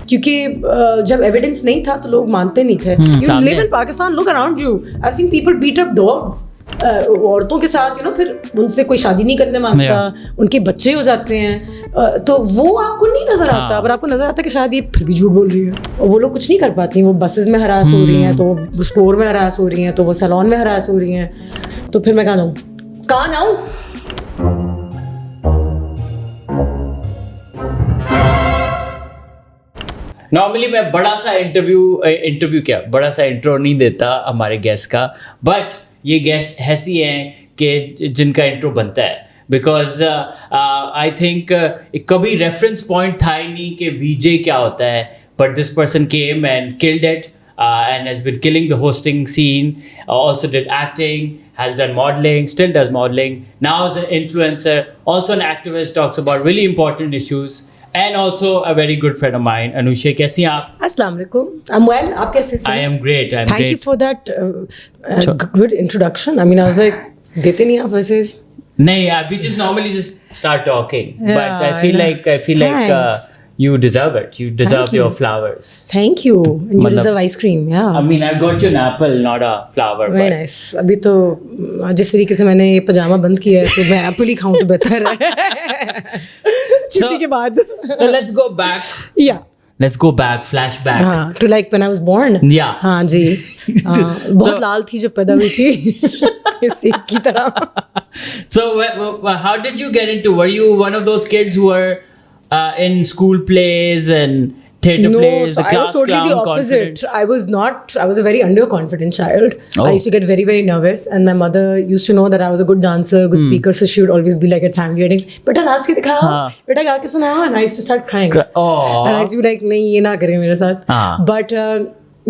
क्योंकि जब एविडेंस नहीं था तो लोग मानते नहीं थे. You live in Pakistan, look around you. I've seen people beat up dogs. औरतों के साथ फिर उनसे कोई शादी नहीं करने मांगता, उनके बच्चे हो जाते हैं, तो वो आपको नहीं नजर आता, पर आपको नजर आता है कि शायद ये फिर भी झूठ बोल रही है. और वो लोग कुछ नहीं कर पाती, वो बसेस में हरास हो रही हैं, तो वो स्टोर में हरास हो रही हैं, तो वो सैलून में हरास हो रही हैं, तो फिर मैं कहाँ जाऊँ. नॉर्मली मैं बड़ा सा इंट्रो नहीं देता हमारे गेस्ट का, बट ये गेस्ट ऐसी हैं कि जिनका इंट्रो बनता है, बिकॉज आई थिंक कभी रेफरेंस पॉइंट था ही नहीं कि वीजे क्या होता है, but this person came and killed it and has been killing the hosting scene, also did acting, has done modeling, still does modeling, now is an influencer, also an activist, talks about really important issues, and also a very good friend of mine. Anoushey, कैसी हैं आप? Assalamu alaikum. I'm well. आप कैसे हैं? I am great. Thank you for that good introduction. I mean, I was like, देते नहीं आप वैसे? नहीं, we just normally just start talking, but I feel like you deserve it. You deserve your flowers. Thank you. And you deserve ice cream. Yeah. I mean, I got you an apple, not a flower. Very nice. अभी तो जिस तरीके से मैंने ये पजामा बंद किया है, तो मैं एप्पल ही खाऊं तो बेहतर है. छुट्टी के बाद. So let's go back. Yeah. Let's go back, flashback. हाँ, to like when I was born. Yeah. हाँ जी. बहुत लाल थी जब पैदा हुई थी. इस सेब की तरह. So how did you get into? Were you one of those kids who were in school plays and theatre plays? No, I was totally the opposite. I was not. I was a very underconfident child. Oh. I used to get very, very nervous, and my mother used to know that I was a good dancer, good speaker, so she would always be like at family weddings, "Beta naach ke dikhao, beta गा के सुनाओ," and I used to start crying. And I used to be like, "नहीं ये ना करें मेरे साथ." But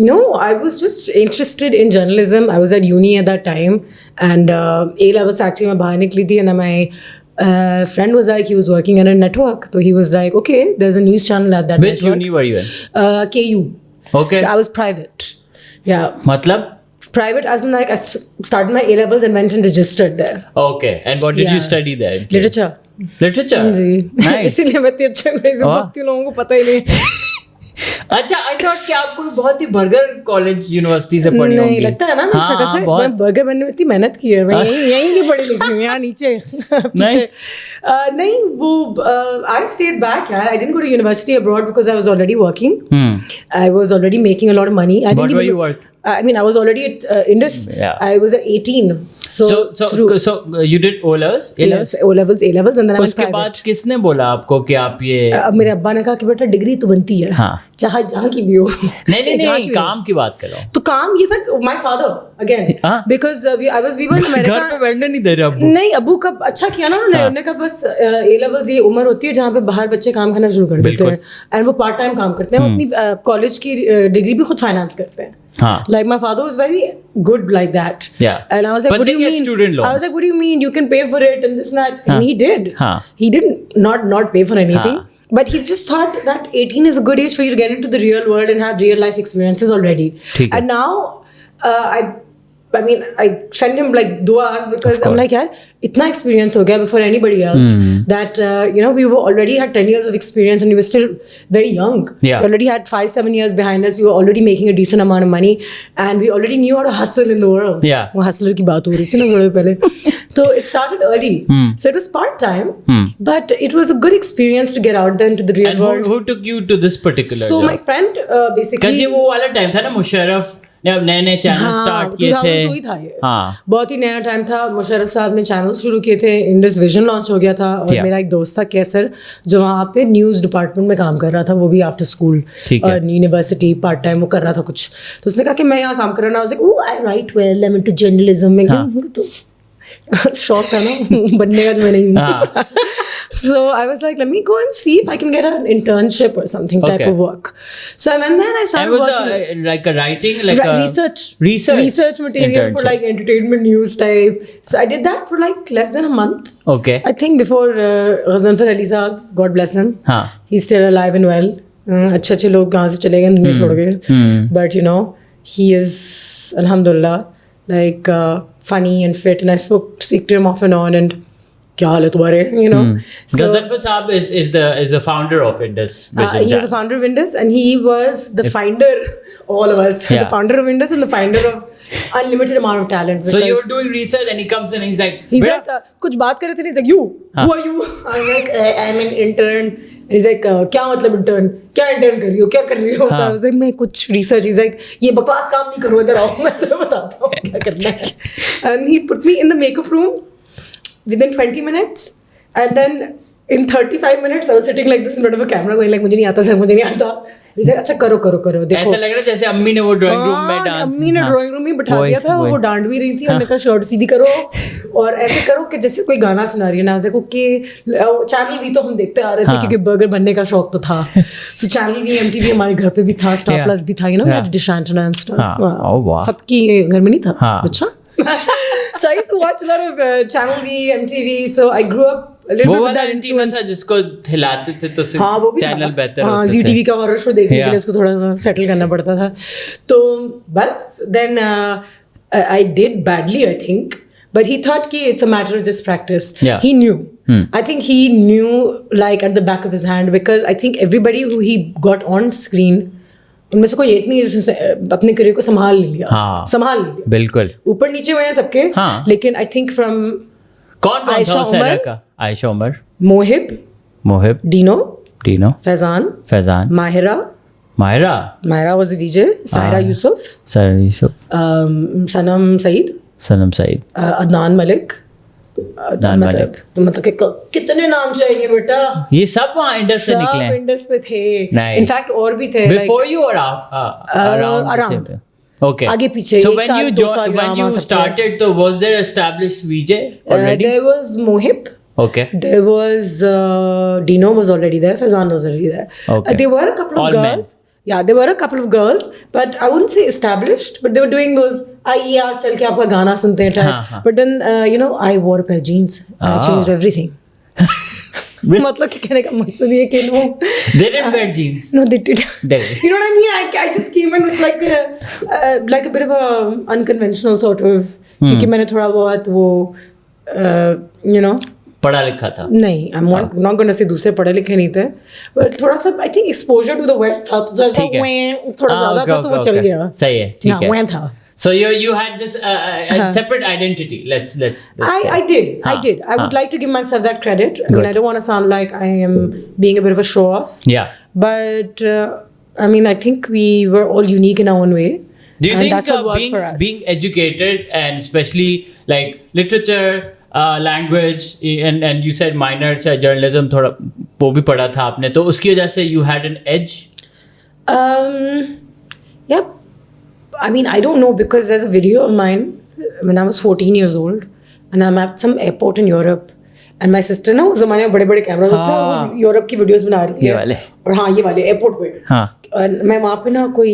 no, I was just interested in journalism. I was at uni at that time, and A levels actually मैं बाहर निकली थी, and my friend was like, he was working at a network, so he was like, okay, there's a news channel at that Which network. Which uni were you in? KU. Okay. I was private. Yeah. Matlab? Private as in like I started my A levels and went and registered there. Okay. And what did you study there? Literature. Literature? Ji. Nice. इसीलिए मैं इतनी अच्छे अंग्रेजी बोलती हूँ, लोगों को पता ही नहीं. अच्छा, आई थॉट कि आप कोई बहुत ही बर्गर कॉलेज यूनिवर्सिटी से पढ़ी होंगी. नहीं लगता है ना मेरी शक्ल से. मैं बर्गर बनने में इतनी मेहनत की है. मैं यहीं की पढ़ी लिखी हूँ, यहाँ नीचे पीछे. नहीं वो आई स्टेड बैक यार. I didn't go to university abroad because I was already working. I was already making a lot of money. What were you working? I mean, I was already at Indus. Yeah. I was 18. So you did O levels? Yes, O levels, A levels, and then I went private. उसके बाद किसने बोला आपको कि आप ये? अब मेरे अब्बा ने कहा कि बेटा डिग्री तो बनती है. हाँ. चाहे जहाँ की भी हो. नहीं काम की बात करो. तो काम ये था. My father again. Because we were in America. घर पे बैठने नहीं दे रहे अब्बू. नहीं अब्बू का अच्छा किया ना उन्होंने कहा बस A levels ये उम्र होती है जहाँ पे बाहर बच्चे काम करना शुरू कर देते हैं. And वो पार्ट टाइम काम करते हैं. वो अपनी कॉलेज की डिग्री भी खुद फाइनेंस करते हैं. Like my father was very good like that. Yeah. And I was like, but what do you mean? Student loans. I was like, what do you mean? You can pay for it and this and that. And he did. He didn't not pay for anything. But he just thought that 18 is a good age for you to get into the real world and have real life experiences already. And now I mean, I send him like duas because I'm like, yaar, itna experience ho gaya before anybody else that, we were already had 10 years of experience and we were still very young. Yeah. We already had 5-7 years behind us. We were already making a decent amount of money and we already knew how to hustle in the world. Yeah. वो hustler की बात हो रही थी ना थोड़े पहले. So it started early. So it was part-time, but it was a good experience to get out there into the real world. And who took you to this particular job? my friend basically. because ये वो वाला time था ना मुशर्रफ नए channel start किए थे. 2002 था ये. बहुत ही नया टाइम था. मुशर्रफ साहब ने चैनल शुरू किए थे. इंडस विजन लॉन्च हो गया था और मेरा एक दोस्त था कैसर जो वहाँ पे न्यूज़ डिपार्टमेंट में काम कर रहा था. वो भी आफ्टर स्कूल और यूनिवर्सिटी पार्ट टाइम वो कर रहा था कुछ. तो उसने कहा कि मैं यहाँ काम कर रहा हूँ. I write well, I am into journalism. में तो शौक था ना बनने का जो मैं नहीं हूँ. So I was like, let me go and see if I can get an internship or something type of work. So I went there and I started working. Like a writing, like a research material for like entertainment news type. So I did that for like less than a month. Okay. I think before Ghazanfar Ali Saab, God bless him. He's still alive and well. अच्छे लोग कहाँ से चले गए दुनिया छोड़ गए. But he is alhamdulillah like funny and fit, and I speak to him off and on, and क्या हाल है तुम्हारे, you know. Gazalpur Saab is the founder of Indus Vision. He was the founder of Indus, and he was the finder, all of us, the founder of Indus and the finder of unlimited amount of talent. So you're doing research and he comes in and he's like, कुछ बात कर रहे थे, he's like, you, who are you? I'm like, I'm an intern. He's like, क्या मतलब intern? क्या intern कर रही हो? क्या कर रही हो? I was like, मैं कुछ research. He's like, ये बकवास काम नहीं करो, इधर आओ, मैं तुम्हें बताता हूँ क्या करना है. And he put me in the makeup room within 20 minutes, and then in 35 minutes I was sitting like this in front of a camera going like, मुझे नहीं आता सर, मुझे नहीं आता. He's like, अच्छा करो देखो. ऐसा लग रहा है जैसे अम्मी ने वो ड्राइंग रूम में डांस, अम्मी ने ड्राइंग रूम में बिठा दिया था, वो डांट भी रही थी, उन्होंने कहा शर्ट सीधी करो और ऐसे करो कि जैसे कोई गाना सुना रही है ना. ओके, चैनल भी तो हम देखते आ रहे थे क्योंकि बर्गर बनने का शौक तो था. सो चैनल भी, MTV हमारे घर पे भी था, स्टार प्लस भी था, you know, dish antenna and stuff. सबकी घर में नहीं था. अच्छा. So I used to watch a lot of Channel V, MTV. So I grew up a little bit with that influence. जिसको हिलाते थे तो चैनल बेहतर होते थे. हाँ, ZTV का हॉरर शो देखने के लिए उसको थोड़ा सा सेटल करना पड़ता था. तो बस then I did badly, I think. But he thought कि it's a matter of just practice. Yeah. He knew. I think he knew like at the back of his hand, because I think everybody who he got on screen, उनमें से कोई एक नहीं जिसने अपने career को संभाल लिया. संभाल लिया बिल्कुल. ऊपर नीचे हुए हैं सबके. लेकिन आई थिंक फ्रॉम कौन Ayesha Umar, Mohib, Dino, Faizan, Mahira was a VJ, Saira Yusuf, Sanam Saeed, Adnan Malik. मतलब कितने नाम चाहिए बेटा, ये सब वहाँ इंडस से निकले हैं. इंडस में थे. इनफैक्ट और भी थे बिफोर यू और अराउंड. Okay. आगे पीछे. So when you started, so was there established VJ already? There was Mohib. Okay. There was Dino was already there. Fazan was already there. Okay. There were a couple of girls. Men. Yeah, there were a couple of girls, but I wouldn't say established, but they were doing those, आइए यार चल के आपका गाना सुनते हैं type. But then, you know, I wore a pair of jeans. I changed everything. मतलब कि कहने का मकसद ये कि no. They didn't wear jeans. No, they did. You know what I mean? I just came in with like a bit of a unconventional sort of, क्योंकि मैंने थोड़ा बहुत वो, you know, पढ़ा लिखा था. नहीं, I'm not going to say दूसरे पढ़े लिखे नहीं थे, but थोड़ा सा I think exposure to the West था, तो जैसा थोड़ा ज़्यादा था तो वो चल गया. सही है, ठीक है. वहाँ था. So you had this separate identity. Let's I did. I would like to give myself that credit. I mean, I don't want to sound like I am being a bit of a show off. Yeah. But I mean, I think we were all unique in our own way. Do you think being educated, and especially like literature, language, and you said minor journalism, थोड़ा वो भी पढ़ा था आपने, तो उसकी वजह से you had an edge? Yep. I mean, I don't know, because there's a video of mine when I was 14 years old, and I'm at some airport in Europe, and my sister ना उस ज़माने में बड़े-बड़े cameras होते हैं, वो Europe की videos बना रही है. ये वाले. और हाँ, ये वाले एयरपोर्ट पे. और मैं वहाँ पे ना कोई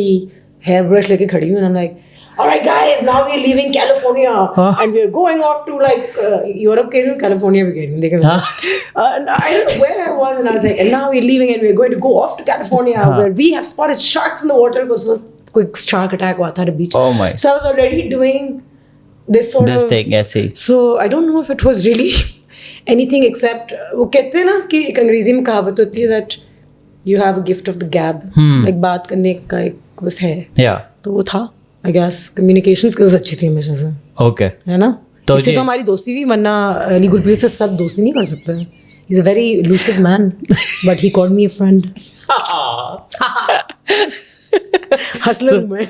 हेयर ब्रश लेके खड़ी हूँ, and I'm like, all right guys, now we're leaving California and we're going off to like Europe कह रही हूँ, California भी कह रही हूँ, देखें. And I don't know where I was, and I was like, and now we're leaving and we're going to go off to California where we have spotted sharks in the water, because was कोई shark attack हुआ था beach. Oh my. So I was already doing this sort of thing, ऐसे. So I don't know if it was really anything except वो कहते हैं ना कि एक अंग्रेजी में कहावत होती है that you have a gift of the gab. like बात करने का एक बस है. Yeah. तो वो था. I guess communication skills अच्छी थी हमेशा से. Okay. है ना? तो इससे तो हमारी दोस्ती भी, वरना गुल पीर से सब दोस्ती नहीं कर सकते. He's a very elusive man, but he called me a friend. हंसले मैं.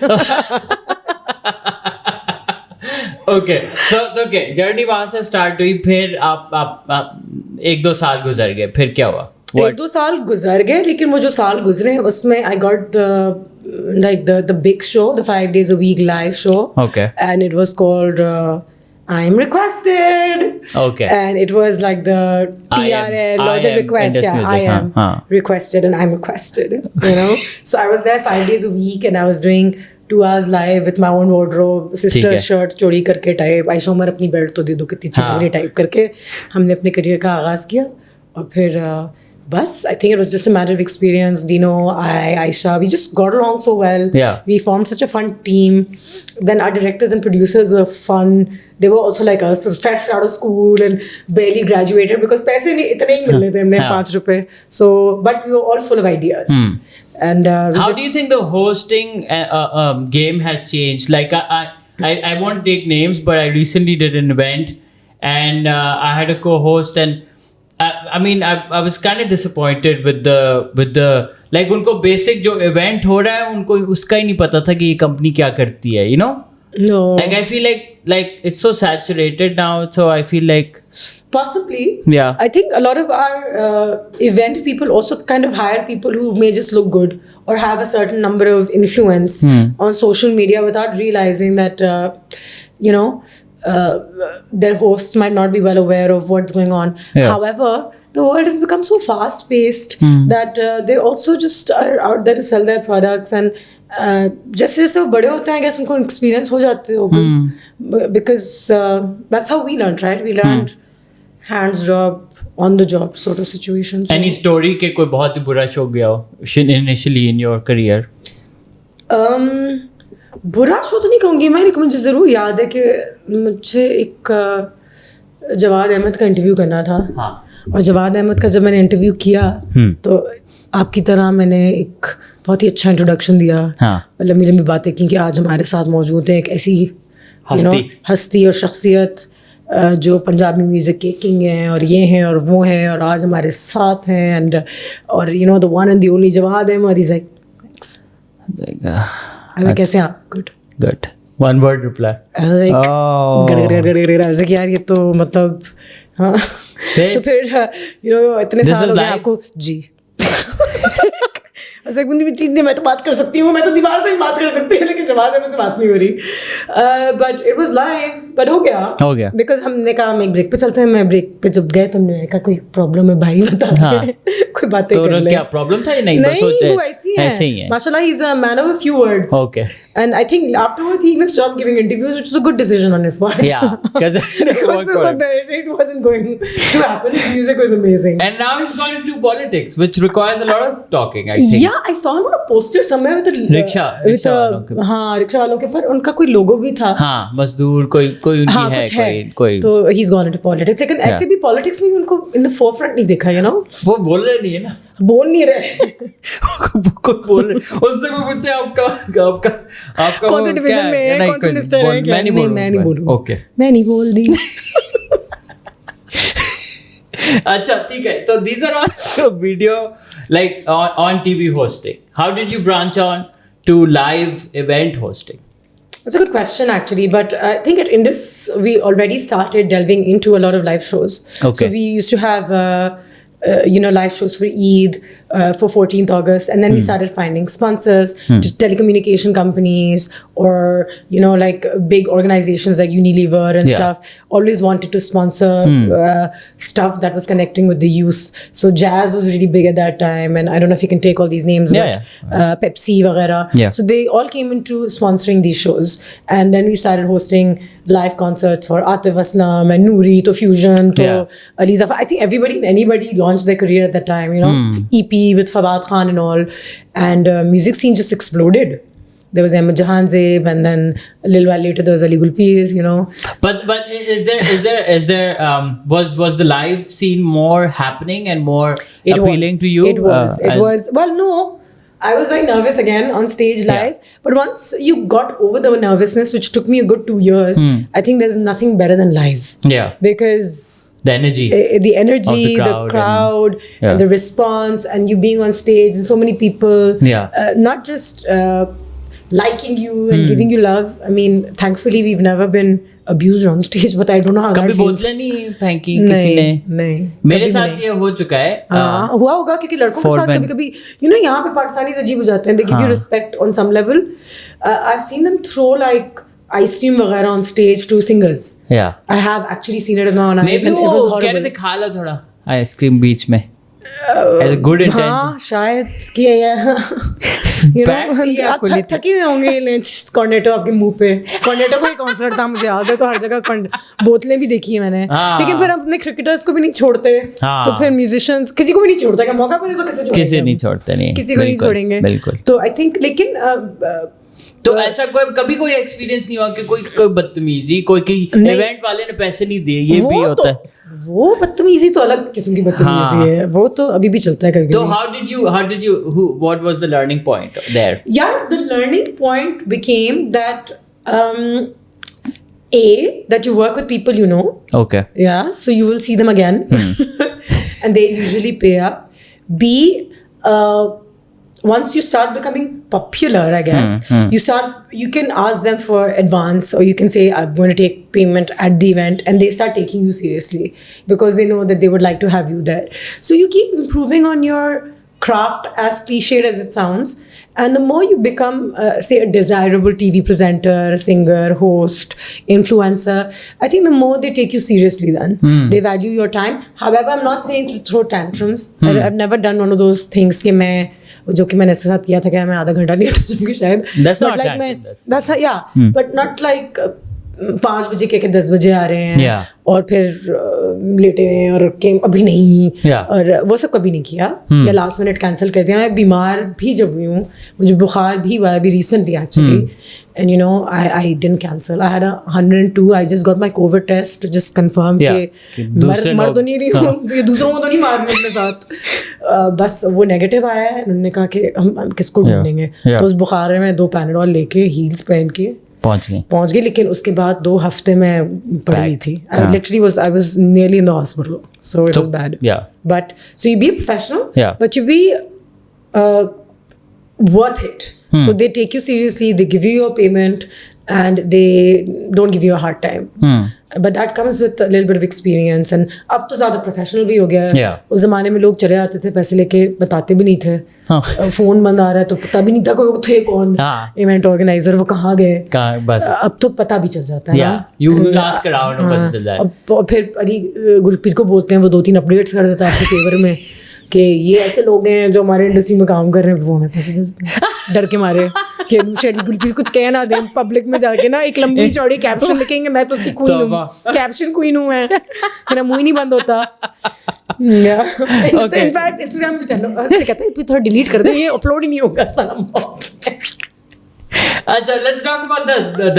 Okay. So okay, जर्नी वहाँ से स्टार्ट हुई, फिर आप 1-2 साल गुजर गए, फिर क्या हुआ? 1-2 साल गुजर गए, लेकिन वो जो साल गुजरे उसमें I got the big show, the 5 days a week live show. Okay. And it was called I am requested. Okay. And it was like the TRL or the request. Yeah, I am requested and I'm requested. You know. So I was there 5 days a week, and I was doing 2 hours live with my own wardrobe, sister shirts चोरी करके type, Ayesha Umar अपनी belt तो दे दो कितनी चाहिए type करके हमने अपने करियर का आगाज़ किया. और फिर bus, I think it was just a matter of experience. Dino, Aisha, we just got along so well. Yeah. We formed such a fun team. Then our directors and producers were fun. They were also like us, so fresh out of school and barely graduated because paise nahi itne hi mil rahe the humne ₹5. So, but we were all full of ideas. And how do you think the hosting game has changed? Like I won't take names, but I recently did an event and I had a co-host, and I mean I was kind of disappointed with the like उनको basic जो event हो रहा है उनको उसका ही नहीं पता था कि ये company क्या करती है, you know? No. Like I feel like it's so saturated now, so I feel like possibly. Yeah. I think a lot of our event people also kind of hire people who may just look good or have a certain number of influence on social media without realizing that you know their hosts might not be well aware of what's going on. Yeah. However, the world has become so fast paced that they also just are out there to sell their products, and जैसे जैसे वो बड़े होते हैं I guess उनको experience हो जाते होगा because that's how we learned, right? We learned hands job, on the job sort of situation. So, any story के कोई बहुत ही बुरा शो गया हो initially in your career? बुरा शो तो नहीं कहूँगी मैं, लेकिन मुझे ज़रूर याद है कि मुझे एक जवाद अहमद का इंटरव्यू करना था. और जवाद अहमद का जब मैंने इंटरव्यू किया तो आपकी तरह मैंने एक बहुत ही अच्छा इंट्रोडक्शन दिया, लंबी लंबी बातें की कि आज हमारे साथ मौजूद है एक ऐसी हस्ती और शख्सियत जो पंजाबी म्यूज़िक के किंग हैं और ये हैं और वो हैं और आज हमारे साथ हैं, एंड और you know the one and the only Jawad Ahmed. Is like thanks. कैसे आप? गुड. One word reply. ऐसे कि यार ये तो मतलब हाँ. तो फिर यू नो इतने साल हो गए आपको जी. ऐसा मैं तो बात कर सकती हूँ, मैं तो दीवार से भी बात कर सकती हूँ, लेकिन जवाब है मुझसे बात नहीं हो रही. But it was live, but हो गया बिकॉज हमने कहा हम एक ब्रेक पे चलते हैं. मैं ब्रेक पे जब गए तो हमने कहा कोई प्रॉब्लम है भाई बता दे. कोई बातें कर ले. क्या प्रॉब्लम था? नहीं वो ऐसे ही है. माशाल्लाह he is a man of a few words. Okay. And I think afterwards he even stopped giving interviews, which was a good decision on his part. Yeah, because it wasn't going to happen. His music was amazing. And now he's gone into politics, which requires a lot of talking, I think. Yeah, I saw him on a poster somewhere with a rickshaw हाँ rickshaw वालों के पर उनका कोई लोगो भी था. हाँ मजदूर कोई उनकी है कोई. तो he's gone into politics. लेकिन ऐसे भी politics में उनको in the forefront नहीं देखा, you know. वो बोल रहे नहीं है ना. बोल नहीं रहे. कोई बोल रहे. उनसे कोई पूछे आपका कौन से डिवीजन में है, कौन से मिनिस्टर है? मैं नहीं बोलूँ. ओके. मैं नहीं बोल दी. अच्छा ठीक है. So these are all video like on TV hosting. How did you branch on to live event hosting? That's a good question actually, but I think at Indus we already started delving into a lot of live shows. Okay. So we used to have live shows for Eid, for 14th August, and then we started finding sponsors, telecommunication companies, or like big organizations like Unilever and stuff always wanted to sponsor stuff that was connecting with the youth. So jazz was really big at that time, and I don't know if you can take all these names, Pepsi वगैरह. So they all came into sponsoring these shows, and then we started hosting live concerts for Atif Aslam and Noori, to Fusion, to Ali Zafar. I think anybody launched their career at that time, EP with Fawad Khan and all, and music scene just exploded. There was Ahmed Jahan Zeb, and then a little while later there was Ali Gul Pir, But is there was the live scene more happening and more appealing to you? It was. Well, no. I was very nervous again on stage live, but once you got over the nervousness, which took me a good 2 years, I think there's nothing better than live. Yeah. Because the energy, the crowd, and the response, and you being on stage and so many people, not just liking you and giving you love. I mean, thankfully we've never been abused on stage, but I don't know how that feels. कभी बोलते नहीं फेंकी किसी ने? नहीं. मेरे साथ ये हो चुका है. हाँ हुआ होगा क्योंकि लड़कों के साथ कभी-कभी यहाँ पे पाकिस्तानीज़ अजीब हो जाते हैं. They give you respect on some level. I've seen them throw like ice cream वगैरह on stage to singers. Yeah. I have actually seen it in my own eyes, and it was horrible. कह रहे थे खा लो थोड़ा ice cream बीच में. As a good intention. हाँ शायद किया you Back थी या खुली थी? थके हुए होंगे कॉर्नेटो आपके मुंह पे. कॉर्नेटो का ही कॉन्सर्ट था, मुझे याद है, तो हर जगह बोतलें भी देखी है मैंने. लेकिन फिर अपने क्रिकेटर्स को भी नहीं छोड़ते, तो फिर म्यूजिशियंस किसी को भी नहीं छोड़ता. क्या मौका मिले तो किसी नहीं छोड़ते, नहीं किसी को नहीं छोड़ेंगे. बिल्कुल. तो आई थिंक लेकिन तो ऐसा कभी कोई एक्सपीरियंस नहीं हुआ कि कोई बदतमीजी, कोई इवेंट वाले ने पैसे नहीं दिए, ये भी होता है. वो बदतमीजी तो अलग किस्म की बदतमीजी है, वो तो अभी भी चलता है कभी. तो how did you what was the learning point there? Yeah, the learning point became that that you work with people you know. Okay. Yeah, so you will see them again. And they usually pay up. B, once you start becoming popular, I guess, you can ask them for advance, or you can say, I'm going to take payment at the event, and they start taking you seriously because they know that they would like to have you there. So you keep improving on your craft, as cliched as it sounds. And the more you become, say, a desirable TV presenter, singer, host, influencer, I think the more they take you seriously then. They value your time. However, I'm not saying to throw tantrums. I've never done one of those things कि मैंने ऐसे साथ किया था कि मैं आधा घंटा नहीं हटा जाऊंगी शायद. That's not like that's yeah. But not like 5 बजे के 10 बजे आ रहे हैं और फिर लेटे हैं और के अभी नहीं, और वो सब कभी नहीं किया. या लास्ट मिनट कैंसिल कर दिया. मैं बीमार भी जब हुई हूँ, मुझे बुखार भी हुआ है अभी recently actually, and you know I didn't cancel. I had 102. I just got my COVID test to just confirm कि मर तो नहीं रही हूँ, दूसरों को तो नहीं मार रही अपने साथ. बस वो नेगेटिव आया है. उन्होंने कहा कि हम किसको ढूंढेंगे. तो उस बुखार में 2 पैनाडोल लेके हील्स पहन के पहुंच गई. लेकिन उसके बाद 2 हफ्ते में पड़ी हुई थी. I was nearly in the hospital, so it was bad. But so you be a professional, but you be worth it. So they take you seriously, they give you your payment, and they don't give you a hard time. But that comes with a little bit of experience. And अब तो ज़्यादा professional भी हो गया है. उस ज़माने में लोग चले आते थे पैसे लेके, बताते भी नहीं थे. फोन बंद आ रहा है तो पता भी नहीं था कोई थे कौन इवेंट ऑर्गेनाइजर, वो कहाँ गए. अब तो पता भी चल जाता है. अब फिर अली गुलपीर को बोलते हैं, वो 2-3 अपडेट्स कर देता है आपके फेवर में कि ये ऐसे लोग हैं जो हमारे इंडस्ट्री में काम कर रहे हैं. वो हमें पैसे देते हैं डर के मारे कि गुलपीर कुछ कह ना दें. पब्लिक में जाके ना एक लंबी चौड़ी कैप्शन लिखेंगे, मैं तो उसकी क्वीन हूँ, कैप्शन क्वीन हूँ मैं, मेरा मुंह ही नहीं बंद होता. इनफैक्ट इंस्टाग्राम कहते हैं थोड़ा डिलीट कर दे, ये अपलोड ही नहीं होगा. अच्छा, let's talk about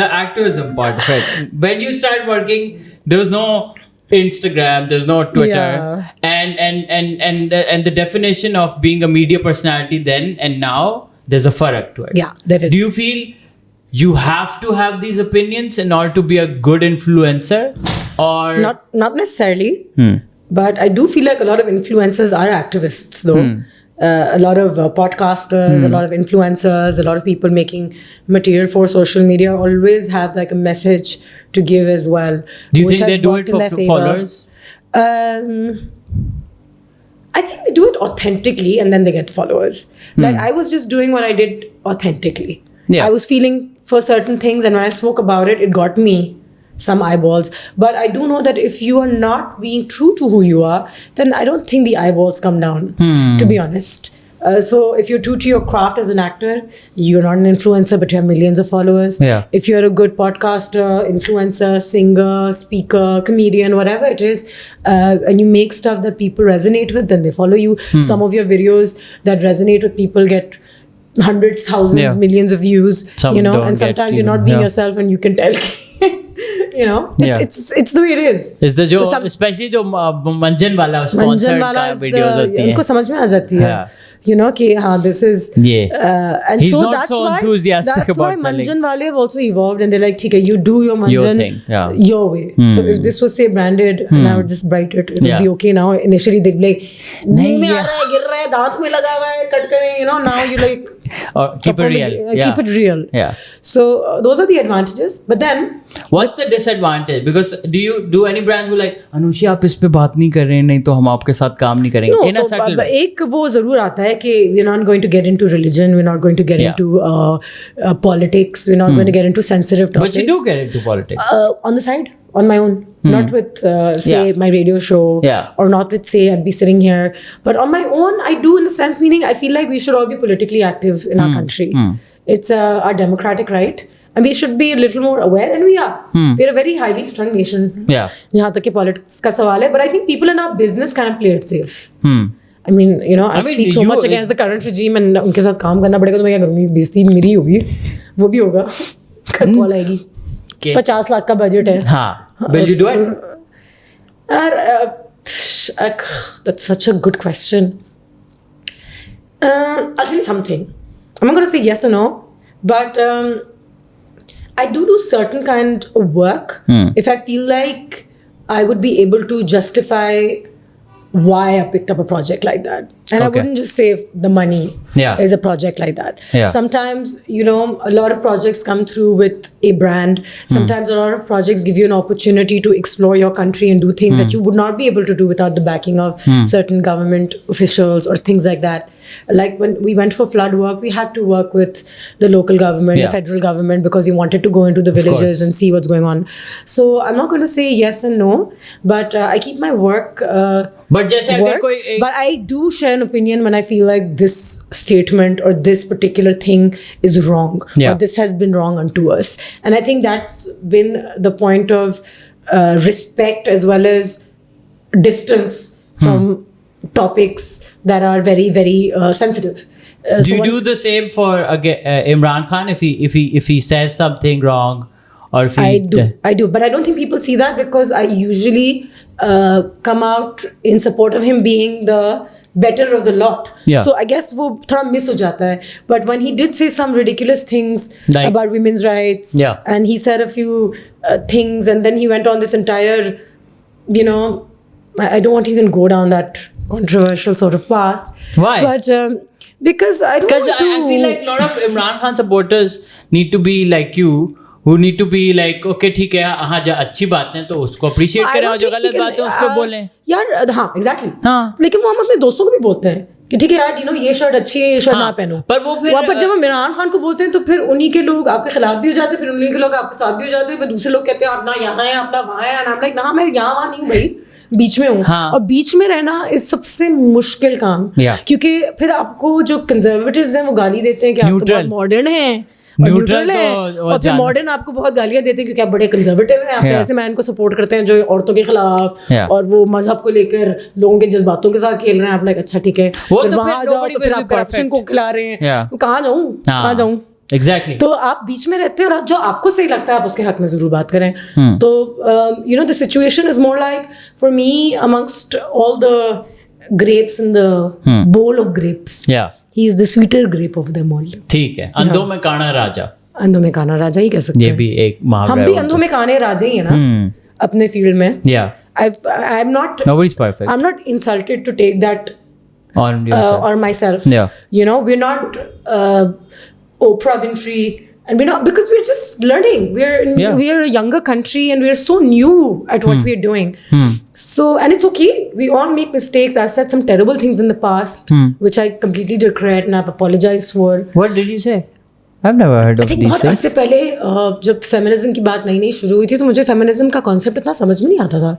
the activism part of it. When you started working, there was no Instagram, there's no Twitter, and the definition of being a media personality then and now, there's a farak to it. Yeah, there is. Do you feel you have to have these opinions in order to be a good influencer, or not necessarily? But I do feel like a lot of influencers are activists, though. A lot of podcasters, a lot of influencers, a lot of people making material for social media always have like a message to give as well. Do you think they do it for followers? I think they do it authentically and then they get followers. Like I was just doing what I did authentically. I was feeling for certain things, and when I spoke about it, it got me some eyeballs. But I do know that if you are not being true to who you are, then I don't think the eyeballs come down, to be honest. So if you're true to your craft as an actor, you're not an influencer, but you have millions of followers. If you're a good podcaster, influencer, singer, speaker, comedian, whatever it is, and you make stuff that people resonate with, then they follow you. Some of your videos that resonate with people get hundreds, thousands, millions of views. Some you know, and sometimes you're not being yourself, and you can tell. You know, it's the way it is. It's the जो especially जो मंजन वाला sponsored का videos होती हैं, उनको समझ में आ जाती है. You know कि हाँ, this is and he's so not that's so why enthusiastic that's about why Manjan wale have also evolved, and they're like, ठीक है, you do your Manjan your way. So if this was say branded, and I would just write it would be okay. Now initially they'd be like, मुंह में आ रहा है, गिर रहा है, दांत में लगा हुआ है, कट करें, you know. Now you like or keep it real. Keep it real. So those are the advantages. But then what what's the disadvantage? Because do any brands who like अनुषी आप इस पे बात नहीं कर रहे हैं, नहीं तो हम आपके साथ काम नहीं करेंगे? No, In a subtle way. एक वो जरूर आता है कि we're not going to get into religion, we're not going to get into politics, we're not going to get into sensitive topics. But you do get into politics. On the side, on my own. Not with, say, my radio show, or not with, say, I'd be sitting here. But on my own, I do in the sense, meaning I feel like we should all be politically active in our country. It's our democratic right. And we should be a little more aware, and we are. We're a very highly strung nation. जहाँ तक कि politics का सवाल है, but I think people in our business kind of play it safe. I mean, you know, I speak so much against the current regime, and उनके साथ काम करना पड़ेगा तो मैं क्या करूँगी? बेइज्जती मेरी होगी, वो भी होगा, कल कॉल आएगी. 50 लाख का बजट है. हाँ. Will you do it? That's such a good question. I'll tell you something. I'm not going to say yes or no, but I do certain kind of work if I feel like I would be able to justify why I picked up a project like that. And I wouldn't just say the money is a project like that. Sometimes, you know, a lot of projects come through with a brand. Sometimes a lot of projects give you an opportunity to explore your country and do things that you would not be able to do without the backing of certain government officials or things like that. Like when we went for flood work, we had to work with the local government, the federal government, because we wanted to go into the villages and see what's going on. So I'm not going to say yes and no, but I keep my work. But I do share an opinion when I feel like this statement or this particular thing is wrong, or this has been wrong unto us. And I think that's been the point of respect as well as distance from topics that are very, very sensitive. Do you do the same for Imran Khan if he says something wrong, or if I do, but I don't think people see that because I usually come out in support of him being the better of the lot. So I guess वो थोड़ा miss हो जाता है. But when he did say some ridiculous things about women's rights, and he said a few things, and then he went on this entire, you know, I don't want to even go down that controversial sort of path. Why? But because I feel like a lot of Imran Khan supporters need to be like you, who need to be like, okay, ठीक है, हाँ, जो अच्छी बात है तो उसको appreciate करें, और जो गलत बात है उस पे बोलें. यार हाँ, exactly. हाँ. लेकिन वो हम अपने दोस्तों को भी बोलते हैं कि ठीक है यार, you know, ये शर्ट अच्छी है, ये शर्ट ना पहनो. पर वो फिर जब हम इमरान खान को बोलते हैं तो फिर उन्हीं के लोग आपके खिलाफ भी हो जाते हैं, फिर उन्हीं के लोग आपके साथ भी हो जाते हैं, फिर दूसरे लोग कहते हैं आप ना यहाँ है, आप ना वहाँ है, and I'm like, ना मैं यहाँ वहाँ नहीं हूँ भाई, बीच में हूँ. और बीच में रहना इस सबसे मुश्किल काम, क्योंकि फिर आपको जो कंजर्वेटिव्स हैं वो गाली देते हैं कि आप तो बहुत मॉडर्न हैं, न्यूट्रल है, और फिर मॉडर्न आपको बहुत गालियां देते हैं क्योंकि आप बड़े कंजर्वेटिव हैं, आप ऐसे मैन को सपोर्ट करते हैं जो औरतों के खिलाफ और वो मजहब को लेकर लोगों के जज्बातों के साथ खेल रहे हैं. आप लाइक अच्छा ठीक है, फिर वहां जाओ तो फिर आप करप्शन को खिला रहे हैं, कहाँ जाऊँ. Exactly. तो आप बीच में रहते हैं और जो आपको सही लगता है आप उसके हक में जरूर बात करें. तो you know, the situation is more like for me amongst all the grapes in the bowl of grapes, he is the sweeter grape of them all. ठीक है. अंधों में काना राजा. अंधों में काना राजा ही कह सकते हैं. ये भी एक मुहावरा है. हम भी अंधों में काने राजा ही है ना अपने फील्ड में. I'm not. Nobody's perfect. I'm not insulted to take that on yourself or myself. You know, we're not Oprah Winfrey, and we're not, because we're just learning. We're a younger country and we're so new at what we're doing. So, and it's okay. We all make mistakes. I've said some terrible things in the past, which I completely regret and I've apologized for. What did you say? I've never heard of these things. बहुत अरसे पहले जब feminism की बात नई नई शुरू हुई थी तो मुझे फेमिनिज्म का कॉन्सेप्ट इतना समझ में नहीं आता था.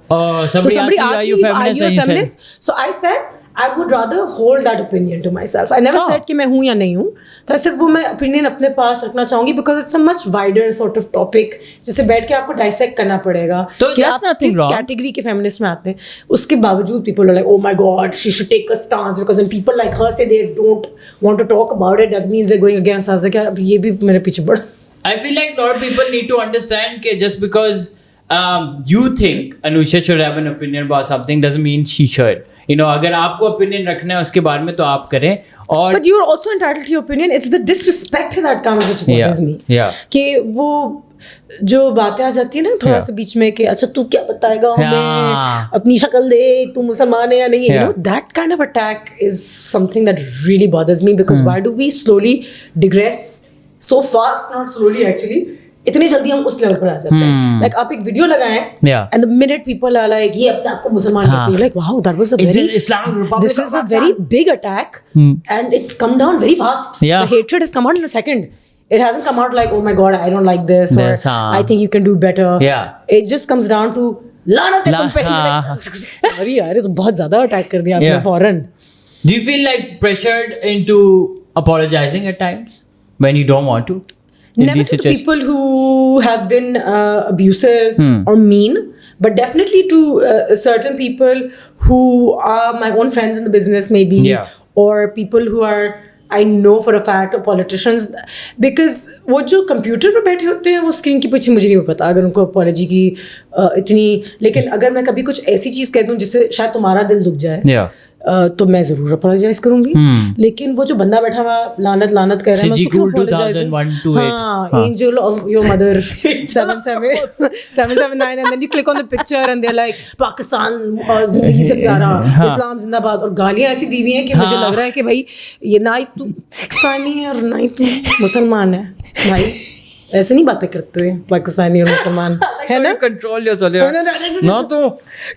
So somebody asked me, are you a feminist? So I said I would rather hold that opinion to myself. I never said कि मैं हूँ या नहीं हूँ. तो सिर्फ वो मैं opinion अपने पास रखना चाहूँगी because it's a much wider sort of topic जिसे बैठ के आपको dissect करना पड़ेगा. तो कि आप किस category के feminist में आते हैं. उसके बावजूद people are like, oh my God, she should take a stance, because when people like her say they don't want to talk about it, that means they're going against us. क्या ये भी मेरे पीछे बढ़. I feel like a lot of people need to understand कि just because you think Anoushay should have an opinion about something doesn't mean she should. You know, अगर आपको opinion रखना है उसके बारे में तो आप करें. और but you're also entitled to your opinion. It's the disrespect that comes which bothers me. कि वो जो बातें आ जाती है ना थोड़ा सा बीच में कि अच्छा तू क्या बताएगा हमें, अपनी शक्ल दे, तू मुसलमान है या नहीं. You know, that kind of attack is something that really bothers me, because why do we slowly digress so fast, not slowly actually, इतनी जल्दी हम उस लेवल पर आ जाते हैं. Like आप एक वीडियो लगाएं and the minute people are like ये अपने आप को मुसलमान कहते हैं, like wow, that was a very this is a very big attack and it's come down very fast. The hatred has come out in a second. It hasn't come out like, oh my god, I don't like this or I think you can do better. It just comes down to लानत है तुम पे. Sorry यार, ये तो बहुत ज़्यादा attack कर दिया आपने फौरन. Do you feel like pressured into apologizing at times when you don't want to? Never to the people who have been abusive or mean, but definitely to certain people who are my own friends in the business maybe, or people who are I know for a fact politicians, because वो जो computer पर बैठे होते हैं वो screen के पीछे मुझे नहीं पता अगर उनको अपॉलॉजी की इतनी, लेकिन अगर मैं कभी कुछ ऐसी चीज़ कह दूँ जिससे शायद तुम्हारा दिल दुख जाए तो मैं जरूर अपोलोजाइज करूंगी. लेकिन वो जो बंदा बैठा हुआ लानत कह रहा है, मैं उसको क्यों अपोलोजाइज? हाँ, angel of your mother 779 and then you click on the picture and they're like Pakistan जिंदगी से प्यारा, इस्लाम जिंदाबाद, और गालियां ऐसी दी हुई हैं कि मुझे लग रहा है कि भाई ये ना ही तू पाकिस्तानी है और ना ही तू मुसलमान है. भाई ऐसे नहीं बातें करते हैं पाकिस्तानी और मुसलमान, है ना? कंट्रोल योरसेल्फ ना, तो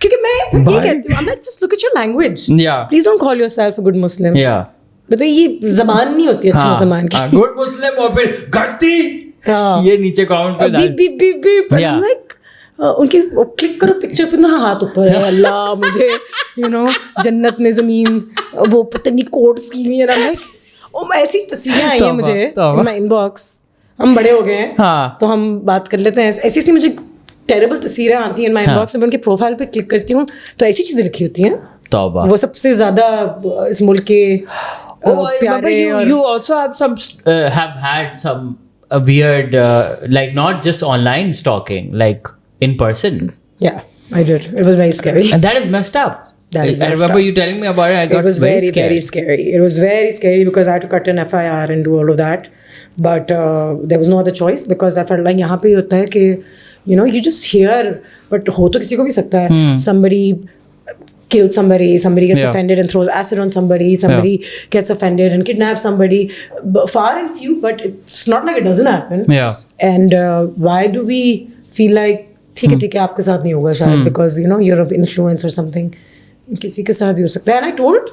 क्योंकि मैं ये कहती हूँ, I'm like just look at your language. Please don't call yourself a good Muslim. बताइए ये जबान नहीं होती अच्छी मुसलमान की. गुड मुस्लिम और फिर गलती ये नीचे कमेंट पे डाल बीप I'm like उनके क्लिक करो पिक्चर पे ना हाथ ऊपर है, अल्लाह मुझे जन्नत में जमीन वो पता नहीं कोट्स की नहीं है. I'm like ऐसी तस्वीरें आई हैं मुझे my inbox. हम बड़े हो गए हैं तो हम बात कर लेते हैं. ऐसी ऐसी मुझे टेरेबल तस्वीरें आती हैं माय इनबॉक्स में, उनके प्रोफाइल पे क्लिक करती हूँ तो ऐसी चीज़ें लिखी होती हैं. वो सबसे ज़्यादा इस मुल्क के प्यारे. और you also have had some weird like not just online stalking, like in person. Yeah, I did. It was very scary. And that is messed up. I remember you telling me about it. I got it was very scary. It was very scary because I had to cut an FIR and do all of that. But there was no other choice because I felt like यहाँ पे होता है कि you just hear, but हो तो किसी को भी सकता है. Somebody kills somebody gets offended and throws acid on somebody gets offended and kidnaps somebody. Far and few, but it's not like it doesn't happen. And why do we feel like ठीक है आपके साथ नहीं होगा शायद because you're of influence or something. किसी के साथ भी हो सकता है. And I told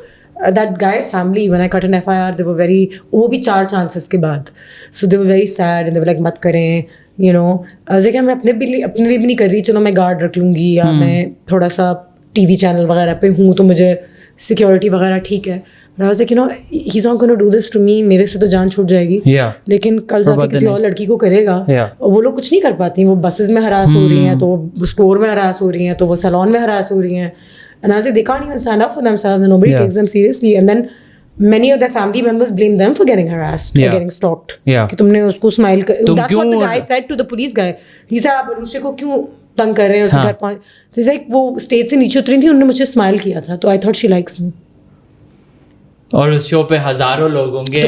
that guy's family when I cut an FIR, they were very, वो भी 4 chances के बाद, so they were very sad and they were like मत करें, जैसे मैं अपने लिए भी नहीं कर रही, चलो मैं गार्ड रख लूँगी या मैं थोड़ा सा TV चैनल वगैरह पे हूँ तो मुझे सिक्योरिटी वगैरह ठीक है. I was like, he's not going to do this to me, मेरे से तो जान छूट जाएगी. लेकिन कल जाके किसी और लड़की को करेगा और वो लोग कुछ नहीं कर पाती. वो बसेस में हरास हो रही हैं, तो वो स्टोर में हरास हो रही हैं, तो वो सैलून में हरास हो रही हैं. And I was like, they can't even stand up for themselves and nobody takes them seriously. And then many of their family members blame them for getting harassed or getting stalked. कि तुमने उसको smile कर. That's what the guy said to the police guy. He said, आप अनुषे को क्यों तंग कर रहे हैं? उसके घर पहुँच. So he's like, वो स्टेज से नीचे उतरी थी, उन्होंने मुझे स्माइल किया था, तो I thought she likes me. और उस शो पे हज़ारों लोग होंगे.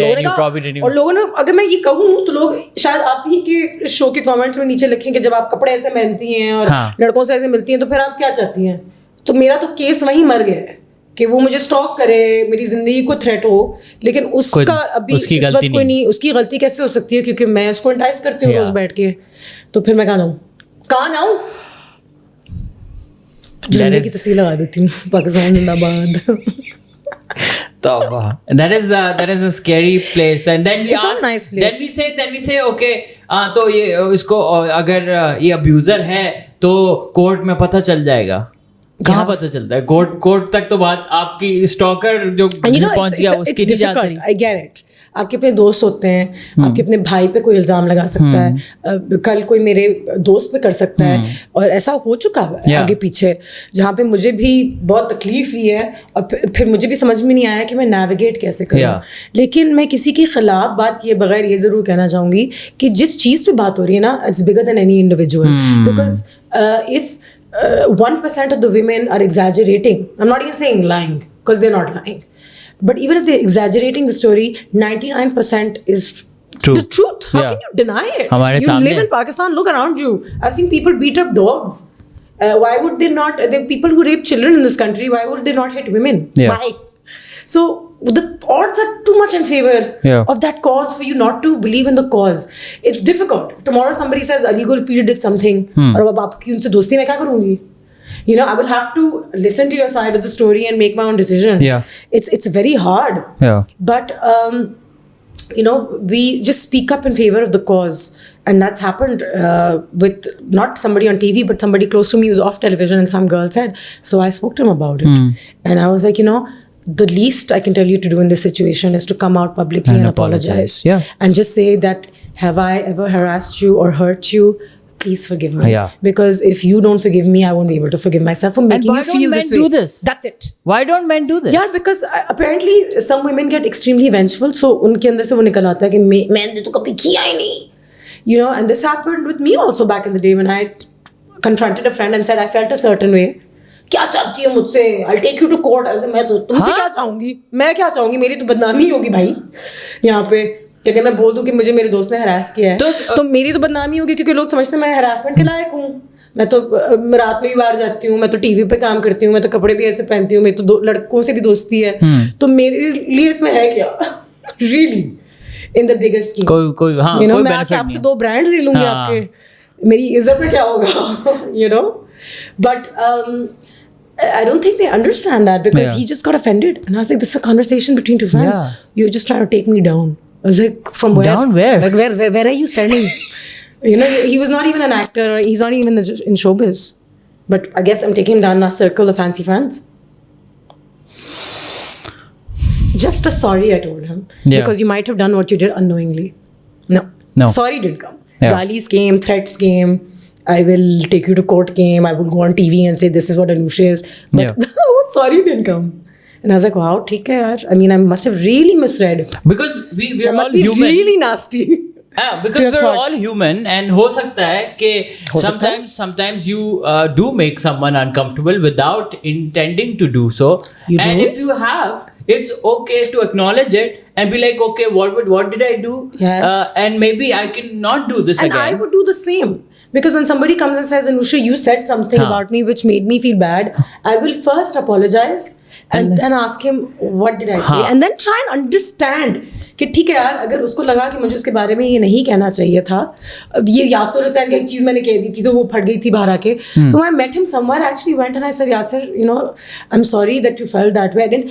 और लोगों ने, अगर मैं ये कहूँ तो लोग शायद आप ही के शो के कमेंट्स में नीचे लिखें कि जब आप कपड़े ऐसे पहनती हैं और लड़कों से ऐसे मिलती हैं तो फिर आप क्या चाहती हैं. तो मेरा तो केस वहीं मर गया है कि वो मुझे स्टॉक करे, मेरी जिंदगी को थ्रेट हो, लेकिन उसका अभी इस वक्त कोई नहीं. उसकी गलती कैसे हो सकती है क्योंकि मैं उसको एंटाइज करती हूँ रोज बैठ के. तो फिर मैं कहाँ जाऊँ झंडे की तस्वीर लगा देती हूँ पाकिस्तान जिंदाबाद. That is a scary place. And then we ask, nice then we say okay, तो ये इसको अगर ये अब्यूजर है तो कोर्ट में पता चल जाएगा. कहाँ पता चलता है? कोर्ट तक तो बात आपकी स्टॉकर जो पहुंच गया उसकी नहीं जाती. I get it. आपके अपने दोस्त होते हैं, आपके अपने भाई पे कोई इल्ज़ाम लगा सकता है, कल कोई मेरे दोस्त पे कर सकता है. और ऐसा हो चुका है आगे पीछे जहाँ पे मुझे भी बहुत तकलीफ हुई है और फिर मुझे भी समझ में नहीं आया कि मैं नेविगेट कैसे करूँ. लेकिन मैं किसी के खिलाफ बात किए बगैर ये ज़रूर कहना चाहूँगी कि जिस चीज़ पे बात हो रही है ना, it's bigger than any individual. Because if 1% of the women are exaggerating. I'm not even saying lying because they're not lying. But even if they're exaggerating the story, 99% is the truth. How can you deny it? You live in Pakistan, look around you. I've seen people beat up dogs. Why would they not? There are people who rape children in this country. Why would they not hit women? Why? So the odds are too much in favor Yeah. of that cause for you not to believe in the cause. It's difficult. Tomorrow somebody says Gul Pir did something, और अब आपकी उनसे दोस्ती मैं क्या करूँगी? You know, I will have to listen to your side of the story and make my own decision. Yeah. It's very hard. Yeah. But you know, we just speak up in favor of the cause, and that's happened with not somebody on TV, but somebody close to me who's off television, and some girl said. So I spoke to him about it, and I was like, you know, the least I can tell you to do in this situation is to come out publicly and apologize. Yeah. And just say that, have I ever harassed you or hurt you? Please forgive me. Yeah. Because if you don't forgive me, I won't be able to forgive myself for making why you feel don't this men way. do this? That's it. Why don't men do this? Yeah, because apparently some women get extremely vengeful. So उनके अंदर से वो निकल आता है कि मैंने तो कभी किया ही नहीं. You know, and this happened with me also back in the day when I confronted a friend and said I felt a certain way. क्या चाहती हो मुझसे? I'll take you to court. I was like, मैं तो तुमसे क्या चाहूँगी? मैं क्या चाहूँगी? मेरी तो बदनामी होगी भाई यहाँ पे. अगर मैं बोल दूं कि मुझे मेरे दोस्त ने हरास किया है तो मेरी तो बदनामी होगी, क्योंकि लोग समझते हैं मैं हरासमेंट के लायक हूँ. मैं तो रात में भी बाहर जाती हूँ, मैं तो टीवी पे काम करती हूँ, मैं तो कपड़े भी ऐसे पहनती हूँ, मेरी तो लड़कों से भी दोस्ती है. तो मेरे लिए इसमें है क्या? Really in the biggest scheme कोई हाँ, यू नो, मैं आके आपसे 2 ब्रांड ले लूंगी आपके, मेरी इज्जत में क्या होगा? You know, but I don't think they understand that, because he just got offended, and I was like, this is a conversation between two friends. You're just trying to take me down. I was like, from where? Down where? Like, where are you standing? You know, he was not even an actor, or he's not even in showbiz. But I guess I'm taking him down in our circle of fancy friends. Just a sorry, I told him. Yeah. Because you might have done what you did unknowingly. No. Sorry didn't come. Yeah. Galis came, threats came. I will take you to court came. I will go on TV and say this is what Anoushey is. But sorry didn't come. And I was like, wow, ठीक है यार. I mean, I must have really misread. Because we are all must be human. really nasty. Because we're all human, and हो सकता है कि sometimes you do make someone uncomfortable without intending to do so. And if you have, it's okay to acknowledge it and be like, okay, what did I do? Yes. And maybe I can not do this And again. I would do the same. Because when somebody comes and says, Anoushay, you said something about me which made me feel bad, I will first apologize and then ask him, what did I say? And then try and understand कि ठीक है यार, अगर उसको लगा कि मुझे उसके बारे में ये नहीं कहना चाहिए था, ये यासर हुसैन का एक चीज़ मैंने कह दी थी तो वो फट गई थी बाहर आके, तो I met him somewhere, actually went and I said, Yasser, you know, I'm sorry that you felt that way. I didn't.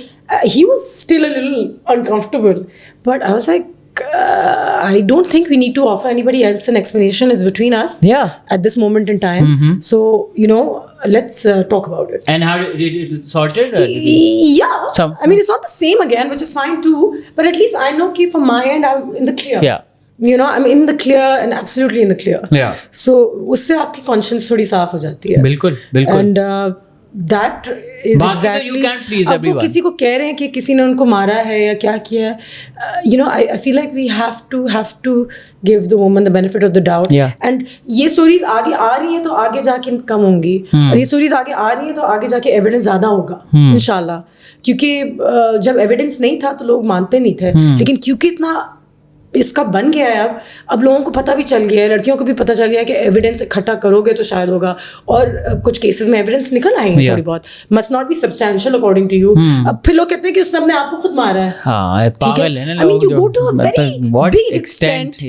He was still a little uncomfortable, but I was like, I don't think we need to offer anybody else an explanation. Is between us at this moment in time. So, you know, let's talk about it. And how did it sorted? Yeah. I mean, it's not the same again, which is fine too. But at least I know that from my end, I'm in the clear. Yeah. You know, I'm in the clear and absolutely in the clear. Yeah. So, उससे आपकी conscience थोड़ी साफ हो जाती है. बिल्कुल, बिल्कुल. And that is exactly. You can't please अब everyone. वो किसी को कह रहे हैं कि किसी ने उनको मारा है या क्या किया है. You know, I feel like we have to give the woman the benefit of the doubt. Yeah. And ये stories आगे आ रही हैं तो आगे जाके कम होंगी. और ये stories आगे आ रही हैं तो आगे जाके evidence ज़्यादा होगा. इंशाल्लाह. क्योंकि जब evidence नहीं था तो लोग मानते नहीं थे. लेकिन क्योंकि इतना इसका बन गया है, अब लोगों को पता भी चल गया है, लड़कियों को भी पता चल गया है कि एविडेंस इकट्ठा करोगे तो शायद होगा. और कुछ केसेस में एविडेंस निकल आएंगे थोड़ी बहुत, must not be substantial according to you. अब फिर लोग कहते हैं कि उसने अपने आप को खुद मारा है. हाँ, पागल है ना लोग. I mean, you go to a very big extent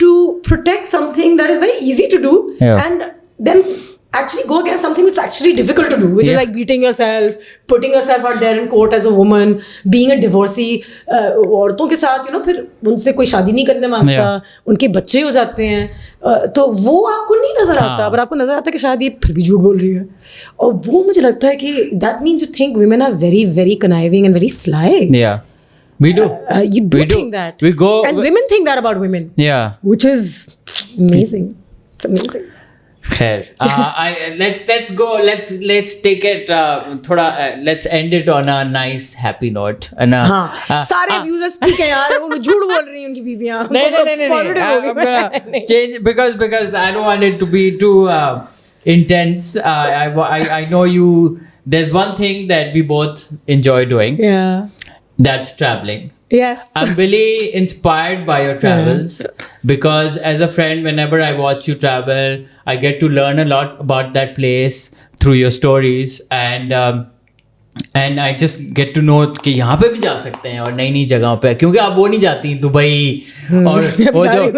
to protect something that is very easy to do, and then actually go against something which is actually difficult to do, which is like beating yourself, putting yourself out there in court as a woman, being a divorcee. औरतों के साथ, you know, फिर उनसे कोई शादी नहीं करने मांगता, उनके बच्चे हो जाते हैं, तो वो आपको नहीं नजर आता, पर आपको नजर आता है कि शायद ये फिर भी झूठ बोल रही है. और वो मुझे लगता है कि that means you think women are very, very conniving and very sly. Yeah. We do. You do think that. We go. And women think that about women. Yeah. Which is amazing. It's amazing. Khair. Let's go. Let's take it. Let's end it on a nice, happy note. हाँ. सारे abusers ठीक है यार, वो झूठ बोल रही हैं उनकी बीवियाँ. नहीं. I'm gonna change because I don't want it to be too intense. I know you. There's one thing that we both enjoy doing. Yeah. That's traveling. Yes. I'm really inspired by your travels because as a friend, whenever I watch you travel, I get to learn a lot about that place through your stories. And and I just get to know कि यहाँ पे भी जा सकते हैं और नई नई जगहों पे, क्योंकि आप वो नहीं जाती दुबई और वो जो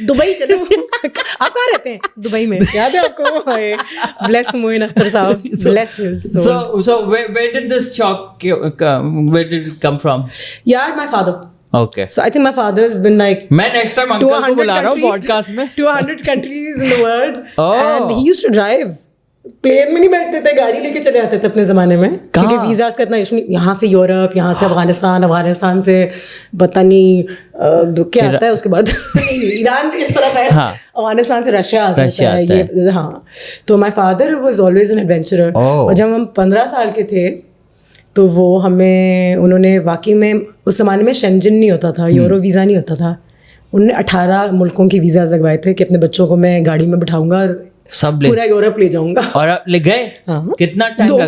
दुबई चलो। आप कहाँ रहते हैं? दुबई में, याद है आपको? ब्लेस मोइन अख्तर साहब, bless his soul. so where did this shock where did it come from? यार, my father. Okay. So I think my father has been like मैं next time uncle को बुला रहा हूँ podcast में, to 100 countries in the world. Oh. And he used to drive. Plane में नहीं बैठते थे, गाड़ी लेके चले आते थे अपने ज़माने में, क्योंकि वीज़ास का इतना इशू नहीं। यहाँ से यूरोप, यहाँ से अफगानिस्तान, अफगानिस्तान से पता नहीं क्या आता है उसके बाद ईरान इस तरफ है, अफगानिस्तान से रशिया आता है ये। हाँ, तो my father was always an adventurer. और जब हम 15 साल के थे तो वो उन्होंने वाकई में, उस ज़माने में शेंजन नहीं होता था, यूरो वीज़ा नहीं होता था, उन्होंने 18 मुल्कों की वीज़ा लगवाए थे कि अपने बच्चों को मैं गाड़ी में बिठाऊंगा, सब पूरा यूरोप ले जाऊंगा। और ले गए? कितना टाइम लगा?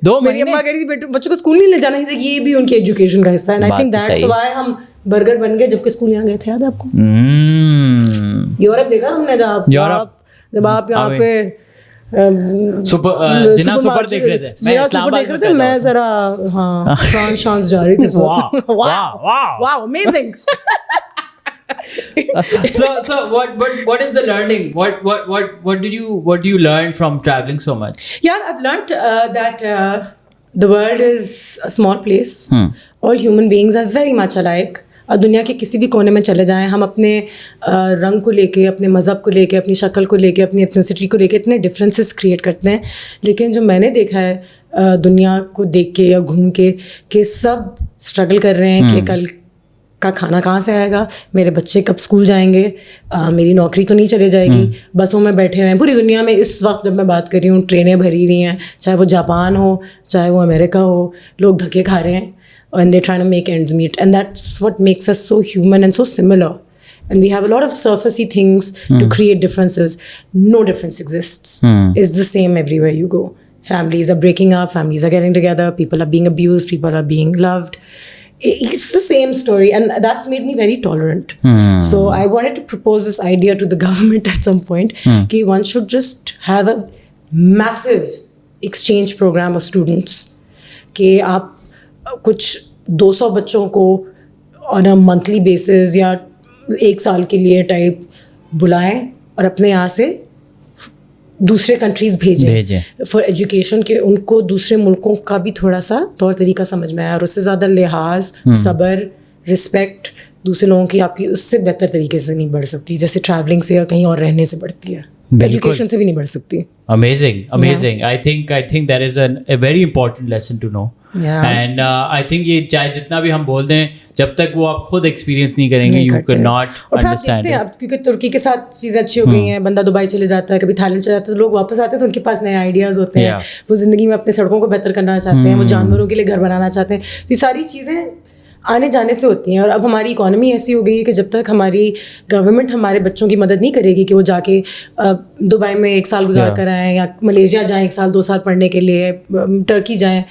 2 महीने। मेरी अम्मा कह रही थी बच्चों को स्कूल नहीं ले जाना, ये भी उनकी एजुकेशन का हिस्सा है। आई थिंक दैट्स व्हाई हम बर्गर बन गए जबकि स्कूल यहाँ गए थे, याद है आपको? यूरोप देखा हमने, जब आप यहाँ पे जिना सुपर देख रहे थे, मैं इस्लामाबाद देख रहे थे, मैं जरा फ्रांस जा रही थी। Wow, amazing. so what is the learning? What did you learn from traveling so much? Yeah, I've learned that the world is a small place. All human beings are very much alike. और दुनिया के किसी भी कोने में चले जाएं, हम अपने रंग को लेके, अपने मज़हब को लेके, अपनी शक्ल को लेके, अपनी एथनिसिटी को लेके इतने डिफरेंसेस क्रिएट करते हैं। लेकिन जो मैंने देखा है दुनिया को देख के या घूम के, कि सब स्ट्रगल कर रहे हैं कि कल का खाना कहाँ से आएगा, मेरे बच्चे कब स्कूल जाएंगे, मेरी नौकरी तो नहीं चले जाएगी, बसों में बैठे हुए हैं। पूरी दुनिया में इस वक्त जब मैं बात कर रही हूँ, ट्रेनें भरी हुई हैं, चाहे वो जापान हो, चाहे वो अमेरिका हो, लोग धक्के खा रहे हैं, and they're trying to make ends meet, and that's what makes us so human and so similar. And we have a lot of surfacey things to create differences. No difference exists. It's the same everywhere you go. Families are breaking up, families are getting together, people are being abused, people are being loved. It's the same story, and that's made me very tolerant. So I wanted to propose this idea to the government at some point, that one should just have a massive exchange program of students, कि आप कुछ 200 बच्चों को on a monthly basis या 1 साल के लिए type बुलाएं और अपने यहाँ से दूसरे कंट्रीज़ भेजें फॉर एजुकेशन, के उनको दूसरे मुल्कों का भी थोड़ा सा तौर तरीका समझ में आया, और उससे ज़्यादा लिहाज, सब्र, रिस्पेक्ट दूसरे लोगों की आपकी उससे बेहतर तरीके से नहीं बढ़ सकती, जैसे ट्रैवलिंग से और कहीं और रहने से बढ़ती है, एजुकेशन से भी नहीं बढ़ सकती। Amazing. I think that is a very important lesson to know. And I think ये चाहे जितना भी हम बोल दें, जब तक वो आप खुद एक्सपीरियंस नहीं करेंगे, you cannot understand it. क्योंकि तुर्की के साथ चीज़ें अच्छी हो गई हैं, बंदा दुबई चले जाता है, कभी थाईलैंड चले जाता है, तो लोग वापस आते हैं तो उनके पास नए आइडियाज़ होते हैं, वो ज़िंदगी में अपने सड़कों को बेहतर करना चाहते हैं, वो जानवरों के लिए घर बनाना चाहते हैं। तो ये सारी चीज़ें आने जाने से होती हैं। और अब हमारी इकोनॉमी ऐसी हो गई है कि जब तक हमारी गवर्नमेंट हमारे बच्चों की मदद नहीं करेगी कि वो जाके दुबई में 1 साल गुजार कर आएँ, या मलेशिया जाएँ 1 साल 2 साल पढ़ने के लिए, टर्की जाएँ,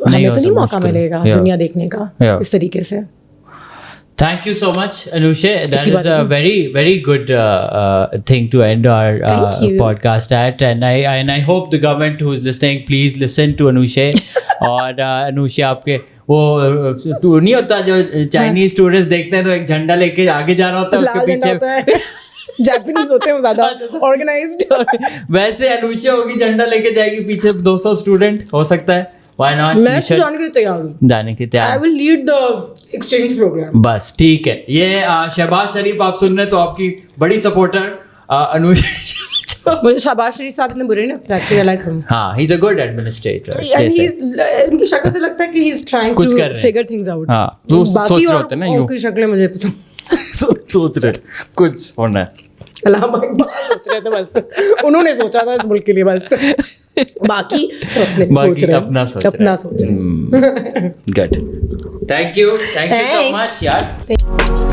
हमें तो नहीं मौका मिलेगा दुनिया देखने का इस तरीके से। Thank you so much, Anoushey. That is a very good thing to end our podcast at, and I hope the government who's listening, please listen to Anoushey. और Anoushey आपके वो टूर नहीं होता जो चाइनीज टूरिस्ट देखते हैं तो एक झंडा लेके आगे जाना होता है, उसके पीछे जापानीज होते हैं ज़्यादा ऑर्गेनाइज्ड, वैसे Anoushey होगी, झंडा लेके जाएगी, पीछे 200 स्टूडेंट, हो सकता है। Why not? मैं तो जाने के लिए तैयार हूँ, जाने के तैयार। I will lead the exchange program. बस ठीक है। ये शहबाज शरीफ आप सुन रहे हैं तो आपकी बड़ी सपोर्टर Anoushey। मुझे शहबाज शरीफ साहब इतने बुरे नहीं लगते, actually I like him. हाँ, he's a good administrator. And उनकी शक्ल से लगता है कि he's trying to figure things out. हाँ, तो सोच रहे होते हैं ना, उनकी शक्लें मुझे पसंद, सोच रहे कुछ होना है, सोच रहे थे बस, उन्होंने सोचा था इस मुल्क के लिए बस, बाकी अपना सोच रहे। Good, thank you so much यार।